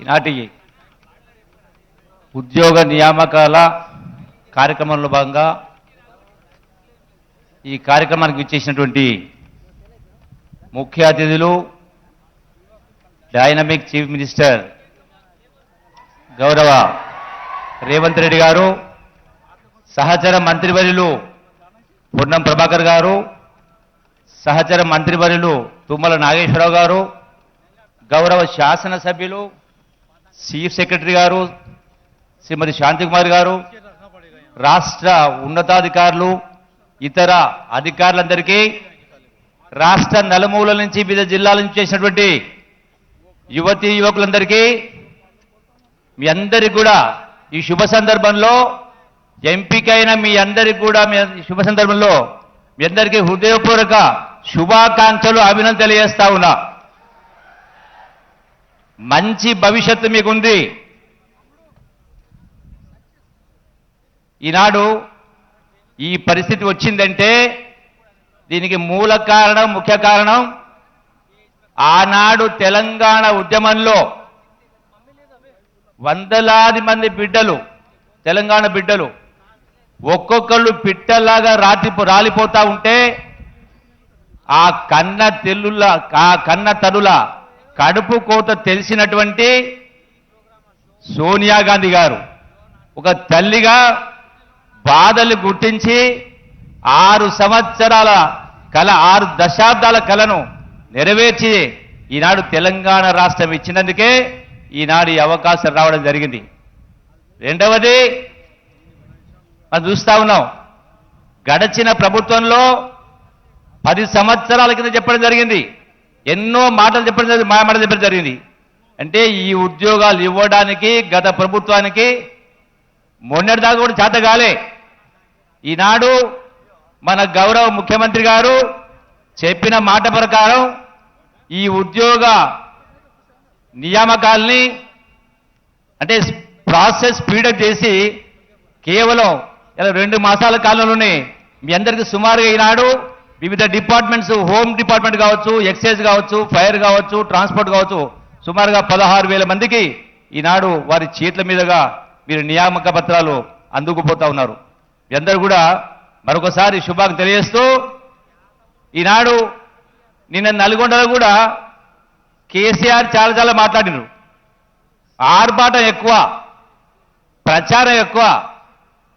ఈనాటి ఉద్యోగ నియామకాల కార్యక్రమంలో భాగంగా ఈ కార్యక్రమానికి విచ్చేసినటువంటి ముఖ్య అతిథులు డైనమిక్ చీఫ్ మినిస్టర్ గౌరవ రేవంత్ రెడ్డి గారు, సహచర మంత్రివర్యులు పొన్నం ప్రభాకర్ గారు, సహచర మంత్రివర్యులు తుమ్మల నాగేశ్వరరావు గారు, గౌరవ శాసనసభ్యులు చీఫ్ సెక్రటరీ గారు శ్రీమతి శాంతికుమారి గారు, రాష్ట్ర ఉన్నతాధికారులు, ఇతర అధికారులందరికీ, రాష్ట్ర నలుమూలల నుంచి వివిధ జిల్లాల నుంచి చేసినటువంటి యువతీ యువకులందరికీ మీ అందరికీ కూడా ఈ శుభ సందర్భంలో ఎంపికైన మీ అందరికీ కూడా శుభ సందర్భంలో మీ అందరికీ హృదయపూర్వక శుభాకాంక్షలు, అభినందనలు తెలియజేస్తా ఉన్నా. మంచి భవిష్యత్తు మీకుంది. ఈనాడు ఈ పరిస్థితి వచ్చిందంటే దీనికి మూల కారణం, ముఖ్య కారణం ఆనాడు తెలంగాణ ఉద్యమంలో వందలాది మంది బిడ్డలు, తెలంగాణ బిడ్డలు ఒక్కొక్కళ్ళు పిట్టలాగా రాలిపోతా ఉంటే ఆ కన్న తనుల కడుపు కోత తెలిసినటువంటి సోనియా గాంధీ గారు ఒక తల్లిగా బాధలు గుర్తించి 6 సంవత్సరాల కల, 6 దశాబ్దాల కలను నెరవేర్చి ఈనాడు తెలంగాణ రాష్ట్రం ఇచ్చినందుకే ఈనాడు ఈ అవకాశం రావడం జరిగింది. రెండవది మనం చూస్తా ఉన్నాం, గడచిన ప్రభుత్వంలో 10 సంవత్సరాల కింద చెప్పడం జరిగింది, ఎన్నో మాటలు చెప్పడం జరిగింది, మాటలు చెప్పడం జరిగింది. అంటే ఈ ఉద్యోగాలు ఇవ్వడానికి గత ప్రభుత్వానికి మొన్నటిదాకా కూడా చేత కాలే. ఈనాడు మన గౌరవ ముఖ్యమంత్రి గారు చెప్పిన మాట ప్రకారం ఈ ఉద్యోగ నియామకాల్ని అంటే ప్రాసెస్ స్పీడప్ చేసి కేవలం 2 మాసాల కాలంలోనే మీ అందరికీ సుమారుగా ఈనాడు వివిధ డిపార్ట్మెంట్స్, హోమ్ డిపార్ట్మెంట్ కావచ్చు, ఎక్సైజ్ కావచ్చు, ఫైర్ కావచ్చు, ట్రాన్స్పోర్ట్ కావచ్చు, సుమారుగా 16,000 మందికి ఈనాడు వారి చేతుల మీదుగా మీరు నియామక పత్రాలు అందుకుపోతా ఉన్నారు. మీ అందరూ కూడా మరొకసారి శుభాకాంక్షలు తెలియజేస్తూ, ఈనాడు నిన్న నల్గొండలో కూడా కేసీఆర్ చాలా మాట్లాడినారు. ఆర్భాటం ఎక్కువ, ప్రచారం ఎక్కువ,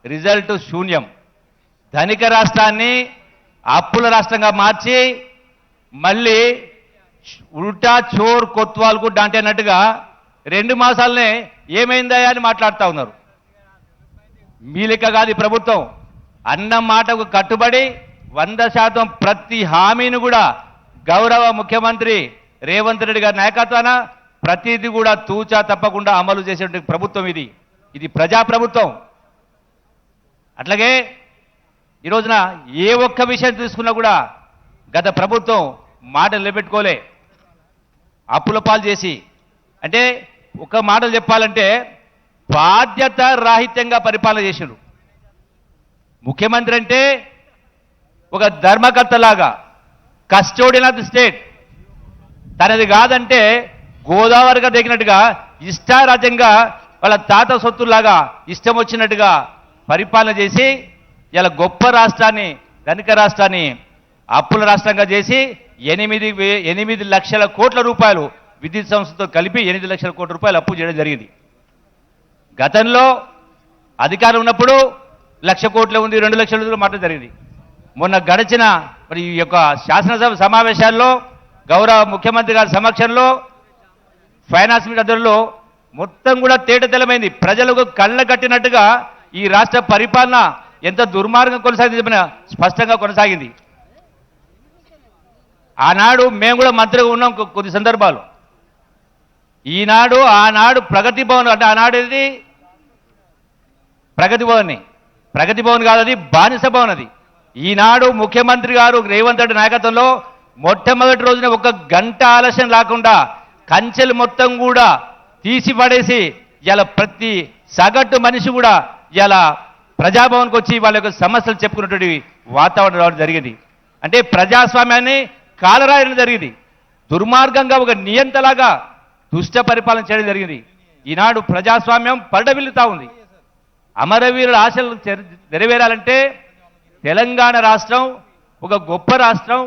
రిజల్ట్ శూన్యం. ధనిక రాష్ట్రాన్ని అప్పుల రాష్ట్రంగా మార్చి మళ్ళీ ఉల్టా చోర్ కొత్వాల్ గుడ్డ అంటే అన్నట్టుగా 2 మాసాలనే ఏమైందా అని మాట్లాడుతూ ఉన్నారు. మీ లెక్క కాదు ఈ ప్రభుత్వం. అన్న మాటకు కట్టుబడి 100% ప్రతి హామీని కూడా గౌరవ ముఖ్యమంత్రి రేవంత్ రెడ్డి గారి నాయకత్వాన ప్రతిదీ కూడా తూచా తప్పకుండా అమలు చేసేటువంటి ప్రభుత్వం ఇది. ఇది ప్రజాప్రభుత్వం. అట్లాగే ఈ రోజున ఏ ఒక్క విషయం తీసుకున్నా కూడా గత ప్రభుత్వం మాట నిలబెట్టుకోలే, అప్పుల పాలు చేసి, అంటే ఒక మాటలు చెప్పాలంటే బాధ్యత రాహిత్యంగా పరిపాలన చేసిండు. ముఖ్యమంత్రి అంటే ఒక ధర్మకర్తలాగా, కస్టోడియన్ ఆఫ్ ది స్టేట్, తనది కాదంటే గోదావరిగా దిగినట్టుగా ఇష్టారాజ్యంగా వాళ్ళ తాత సొత్తులాగా ఇష్టం వచ్చినట్టుగా పరిపాలన చేసి ఇలా గొప్ప రాష్ట్రాన్ని, ధనిక రాష్ట్రాన్ని అప్పుల రాష్ట్రంగా చేసి 8 లక్షల కోట్ల రూపాయలు విద్యుత్ సంస్థతో కలిపి 8 లక్షల కోట్ల రూపాయలు అప్పు చేయడం జరిగింది. గతంలో అధికారం ఉన్నప్పుడు 1,00,000 కోట్ల ఉంది, 2 లక్షల మాట జరిగింది. మొన్న గడిచిన మరి ఈ యొక్క శాసనసభ సమావేశాల్లో గౌరవ ముఖ్యమంత్రి గారి సమక్షంలో ఫైనాన్స్ మినిస్టర్లో మొత్తం కూడా తేటతెల్లమైంది. ప్రజలకు కళ్ళ కట్టినట్టుగా ఈ రాష్ట్ర పరిపాలన ఎంత దుర్మార్గం కొనసాగింది చెప్పిన స్పష్టంగా కొనసాగింది. ఆనాడు మేము కూడా మంత్రిగా ఉన్నాం కొద్ది సందర్భాలు. ఆనాడు ప్రగతి భవన్ అంటే ఆనాడు ఇది ప్రగతి భవన్ కాదు, అది బానిస భవన్. అది ఈనాడు ముఖ్యమంత్రి గారు రేవంత్ రెడ్డి నాయకత్వంలో మొట్టమొదటి రోజున 1 గంట ఆలస్యం లేకుండా కంచెలు మొత్తం కూడా తీసి పడేసి ఇలా ప్రతి సగటు మనిషి కూడా ఇలా ప్రజాభవన్కి వచ్చి వాళ్ళ యొక్క సమస్యలు చెప్పుకున్నటువంటి వాతావరణం రావడం జరిగింది. అంటే ప్రజాస్వామ్యాన్ని కాలరాయడం జరిగింది. దుర్మార్గంగా ఒక నియంతలాగా దుష్ట పరిపాలన చేయడం జరిగింది. ఈనాడు ప్రజాస్వామ్యం పరిడవిల్లుతా ఉంది. అమరవీరుల ఆశలు నెరవేరాలంటే తెలంగాణ రాష్ట్రం ఒక గొప్ప రాష్ట్రం,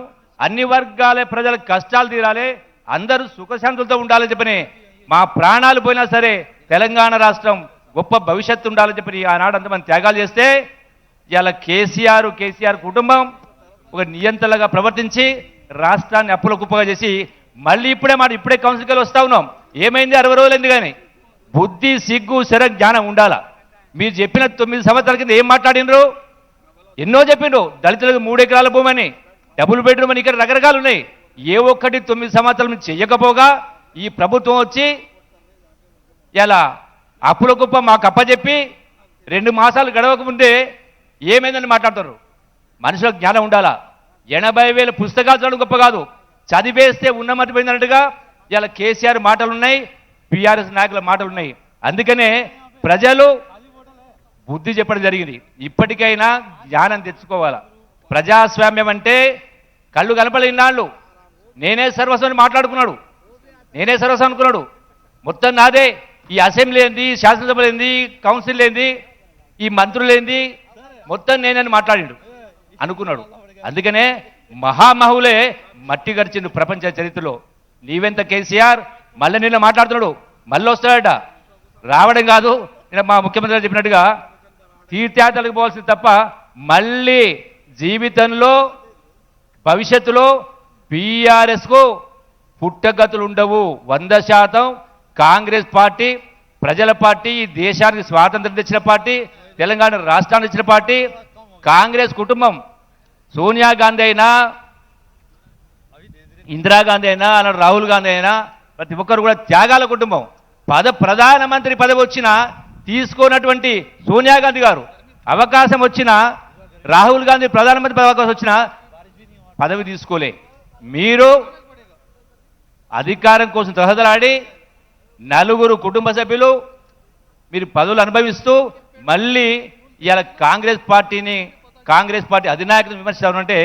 అన్ని వర్గాల ప్రజల కష్టాలు తీరాలి, అందరూ సుఖశాంతులతో ఉండాలని చెప్పని మా ప్రాణాలు పోయినా సరే తెలంగాణ రాష్ట్రం గొప్ప భవిష్యత్తు ఉండాలని చెప్పి ఆనాడు అంతమంది త్యాగాలు చేస్తే ఇలా కేసీఆర్ కుటుంబం ఒక నియంత్రణగా ప్రవర్తించి రాష్ట్రాన్ని అప్పుల కుప్పగా చేసి మళ్ళీ ఇప్పుడే కౌన్సిల్కి వస్తా ఉన్నాం. ఏమైంది 60 రోజులైంది కానీ బుద్ధి సిగ్గు శర జ్ఞానం ఉండాలా. మీరు చెప్పిన 9 సంవత్సరాల కింద ఏం మాట్లాడినరు? ఎన్నో చెప్పిండ్రు. దళితులకు 3 ఎకరాల భూమి అని, డబుల్ బెడ్రూమ్ అని, ఇక్కడ రకరకాలు ఉన్నాయి. ఏ ఒక్కటి 9 సంవత్సరాలు మీరు చెయ్యకపోగా ఈ ప్రభుత్వం వచ్చి ఇలా అప్పుల కుప్ప మాకు అప్పచెప్పి 2 మాసాలు గడవక ముందే ఏమైందని మాట్లాడతారు. మనుషులకు జ్ఞానం ఉండాలా. 80,000 పుస్తకాలు చదవడం గొప్ప కాదు, చదివేస్తే ఉన్నమతి పోయిందన్నట్టుగా ఇలా కేసీఆర్ మాటలు ఉన్నాయి, బీఆర్ఎస్ నాయకుల మాటలు ఉన్నాయి. అందుకనే ప్రజలు బుద్ధి చెప్పడం జరిగింది. ఇప్పటికైనా జ్ఞానం తెచ్చుకోవాలా. ప్రజాస్వామ్యం అంటే కళ్ళు కనపడినాళ్ళు నేనే సర్వస్వం మాట్లాడుకున్నాడు, నేనే సర్వస్వం అనుకున్నాడు. మొత్తం నాదే, ఈ అసెంబ్లీ ఏంది, శాసనసభ ఏంది, కౌన్సిల్ ఏంది, ఈ మంత్రులు ఏంది, మొత్తం నేనని మాట్లాడిండు అనుకున్నాడు. అందుకనే మహామహులే మట్టి గడిచిండు ప్రపంచ చరిత్రలో. నీవెంత కేసీఆర్ మళ్ళీ నిన్న మాట్లాడుతున్నాడు, మళ్ళీ వస్తాడట. రావడం కాదు, నిన్న మా ముఖ్యమంత్రి చెప్పినట్టుగా తీర్థయాత్రలకు పోవాల్సింది తప్ప మళ్ళీ జీవితంలో భవిష్యత్తులో బీఆర్ఎస్కు పుట్టగతులు ఉండవు. 100% కాంగ్రెస్ పార్టీ ప్రజల పార్టీ, ఈ దేశానికి స్వాతంత్రం తెచ్చిన పార్టీ, తెలంగాణ రాష్ట్రాన్ని ఇచ్చిన పార్టీ కాంగ్రెస్ కుటుంబం. సోనియా గాంధీ అయినా, ఇందిరాగాంధీ అయినా, అలా రాహుల్ గాంధీ అయినా ప్రతి ఒక్కరు కూడా త్యాగాల కుటుంబం. ప్రధానమంత్రి పదవి వచ్చినా తీసుకోనటువంటి సోనియా గాంధీ గారు, అవకాశం వచ్చిన రాహుల్ గాంధీ ప్రధానమంత్రి పదవి అవకాశం వచ్చిన పదవి తీసుకోలే. మీరు అధికారం కోసం తహదలాడి 4 కుటుంబ సభ్యులు మీరు పదవులు అనుభవిస్తూ మళ్ళీ ఇవాళ కాంగ్రెస్ పార్టీ అధినాయకులను విమర్శిస్తారంటే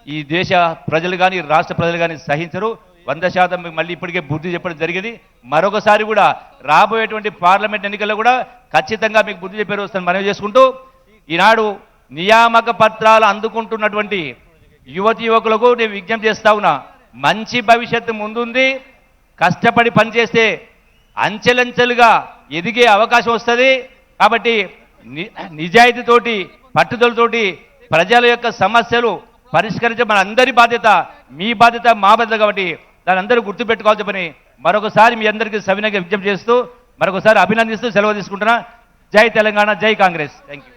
ఈ దేశ ప్రజలు కానీ రాష్ట్ర ప్రజలు కానీ సహించరు. 100% మళ్ళీ ఇప్పటికే బుద్ధి చెప్పడం జరిగింది. మరొకసారి కూడా రాబోయేటువంటి పార్లమెంట్ ఎన్నికల్లో కూడా ఖచ్చితంగా మీకు బుద్ధి చెప్పే రోజు మనవి చేసుకుంటూ, ఈనాడు నియామక పత్రాలు అందుకుంటున్నటువంటి యువకులకు నేను విజ్ఞప్తి చేస్తా ఉన్నా, మంచి భవిష్యత్తు ముందుంది. కష్టపడి పనిచేస్తే అంచెలంచెలుగా ఎదిగే అవకాశం వస్తుంది. కాబట్టి నిజాయితీతోటి, పట్టుదలతోటి ప్రజల యొక్క సమస్యలు పరిష్కరించే మన అందరి బాధ్యత, మీ బాధ్యత, మా బాధ్యత. కాబట్టి దాని అందరూ గుర్తుపెట్టుకోవాలని చెప్పని మరొకసారి మీ అందరికీ సవినయంగా విజ్ఞప్తి చేస్తూ మరొకసారి అభినందిస్తూ సెలవు తీసుకుంటున్నా. జై తెలంగాణ, జై కాంగ్రెస్. Thank you.